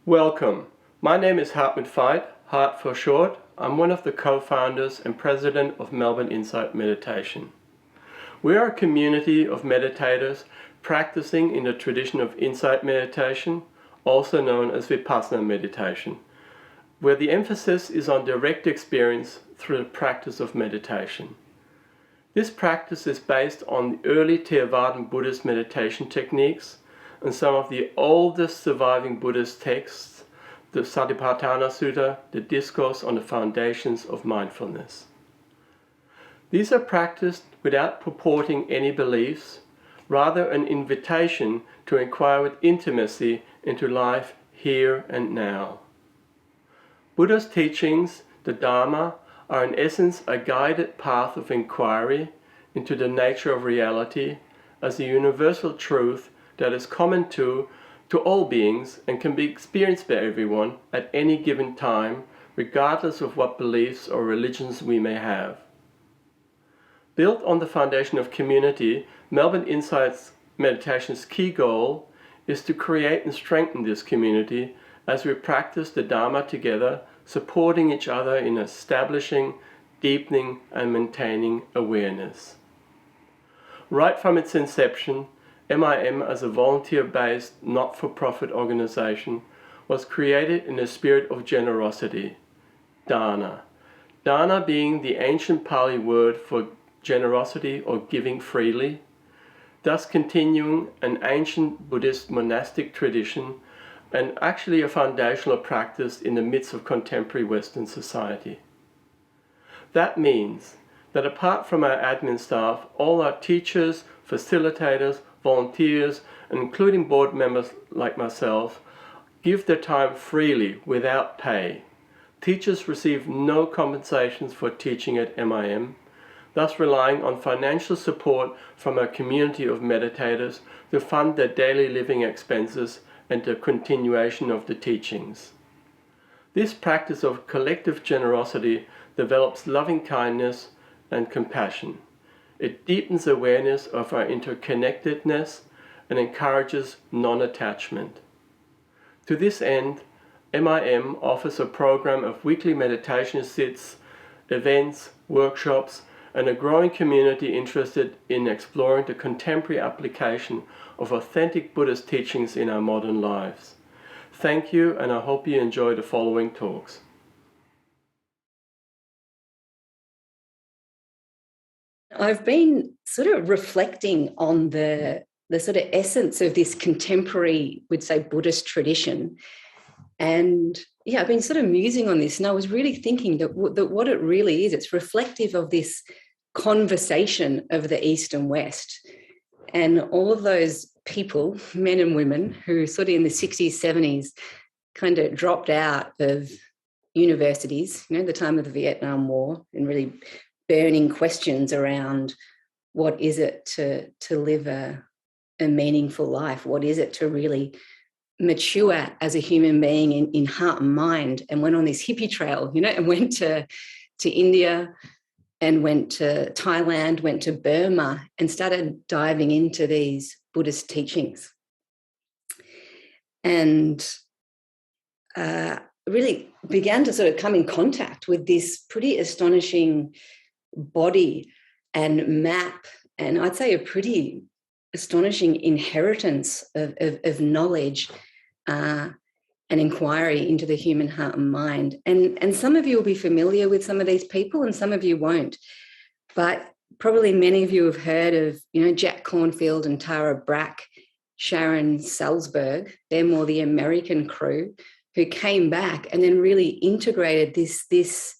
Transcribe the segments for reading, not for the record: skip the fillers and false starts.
Welcome. My name is Hartmut Veit, Hart for short. I'm one of the co-founders and president of Melbourne Insight Meditation. We are a community of meditators practicing in the tradition of insight meditation, also known as Vipassana meditation, where the emphasis is on direct experience through the practice of meditation. This practice is based on the early Theravadan Buddhist meditation techniques and some of the oldest surviving Buddhist texts, the Satipatthana Sutta, the Discourse on the Foundations of Mindfulness. These are practiced without purporting any beliefs, rather an invitation to inquire with intimacy into life here and now. Buddha's teachings, the Dharma, are in essence a guided path of inquiry into the nature of reality as a universal truth that is common to all beings and can be experienced by everyone at any given time, regardless of what beliefs or religions we may have. Built on the foundation of community, Melbourne Insights Meditation's key goal is to create and strengthen this community as we practice the Dharma together, supporting each other in establishing, deepening, and maintaining awareness. Right from its inception, MIM, as a volunteer-based, not-for-profit organization, was created in a spirit of generosity, dana. Dana being the ancient Pali word for generosity or giving freely, thus continuing an ancient Buddhist monastic tradition and actually a foundational practice in the midst of contemporary Western society. That means that apart from our admin staff, all our teachers, facilitators, volunteers, and including board members like myself, give their time freely without pay. Teachers receive no compensations for teaching at MIM, thus relying on financial support from a community of meditators to fund their daily living expenses and the continuation of the teachings. This practice of collective generosity develops loving kindness and compassion. It deepens awareness of our interconnectedness and encourages non-attachment. To this end, MIM offers a program of weekly meditation sits, events, workshops, and a growing community interested in exploring the contemporary application of authentic Buddhist teachings in our modern lives. Thank you, and I hope you enjoy the following talks. I've been sort of reflecting on the sort of essence of this contemporary, we'd say, Buddhist tradition. And yeah, I've been sort of musing on this, and I was really thinking that what it really is, it's reflective of this conversation of the East and West. And all of those people, men and women, who sort of in the 60s, 70s kind of dropped out of universities, the time of the Vietnam War, and really burning questions around what is it to live a meaningful life? What is it to really mature as a human being in heart and mind? And went on this hippie trail, and went to India and went to Thailand, went to Burma, and started diving into these Buddhist teachings. And really began to sort of come in contact with this pretty astonishing body and map, and I'd say a pretty astonishing inheritance of knowledge and inquiry into the human heart and mind. And some of you will be familiar with some of these people and some of you won't. But probably many of you have heard of, Jack Cornfield and Tara Brach, Sharon Salzberg. They're more the American crew who came back and then really integrated this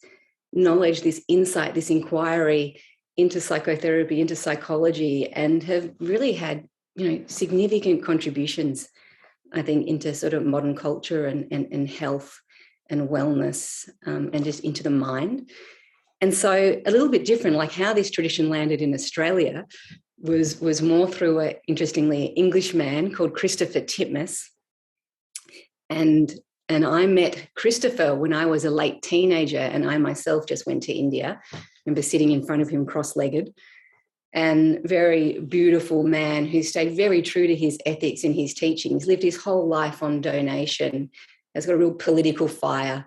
knowledge, this insight, this inquiry into psychotherapy, into psychology, and have really had, significant contributions, I think, into sort of modern culture and health and wellness, and just into the mind. And so a little bit different, like how this tradition landed in Australia was more through an interestingly English man called Christopher Titmuss. And I met Christopher when I was a late teenager, and I myself just went to India. I remember sitting in front of him cross-legged, and very beautiful man who stayed very true to his ethics and his teachings, lived his whole life on donation, has got a real political fire.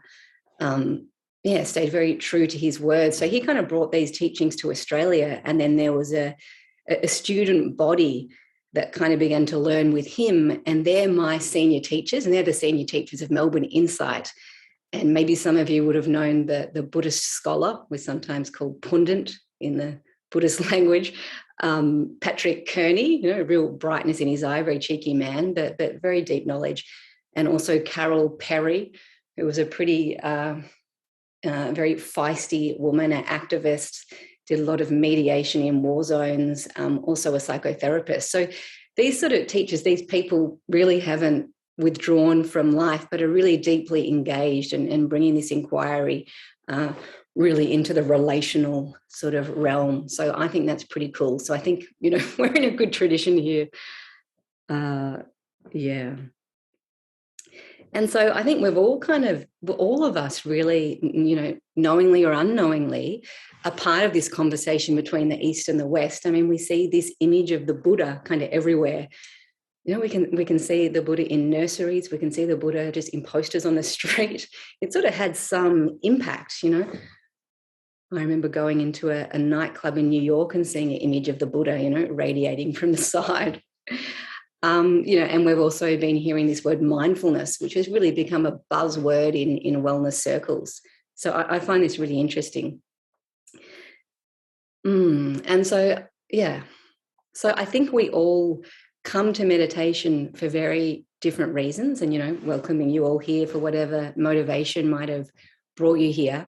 Stayed very true to his words. So he kind of brought these teachings to Australia, and then there was a student body that kind of began to learn with him, and they're my senior teachers, and they're the senior teachers of Melbourne Insight. And maybe some of you would have known the Buddhist scholar, we're sometimes called pundit in the Buddhist language, Patrick Kearney, real brightness in his eye, very cheeky man, but very deep knowledge. And also Carol Perry, who was a pretty very feisty woman, an activist, did a lot of mediation in war zones, also a psychotherapist. So these sort of teachers, these people really haven't withdrawn from life, but are really deeply engaged and bringing this inquiry really into the relational sort of realm. So I think that's pretty cool. So I think, we're in a good tradition here. Yeah. And so I think we've all of us really, knowingly or unknowingly, are part of this conversation between the East and the West. I mean, we see this image of the Buddha kind of everywhere. We can see the Buddha in nurseries. We can see the Buddha just in posters on the street. It sort of had some impact, I remember going into a nightclub in New York and seeing an image of the Buddha, radiating from the side. And we've also been hearing this word mindfulness, which has really become a buzzword in wellness circles. So I find this really interesting. And so, so I think we all come to meditation for very different reasons, and, welcoming you all here for whatever motivation might have brought you here.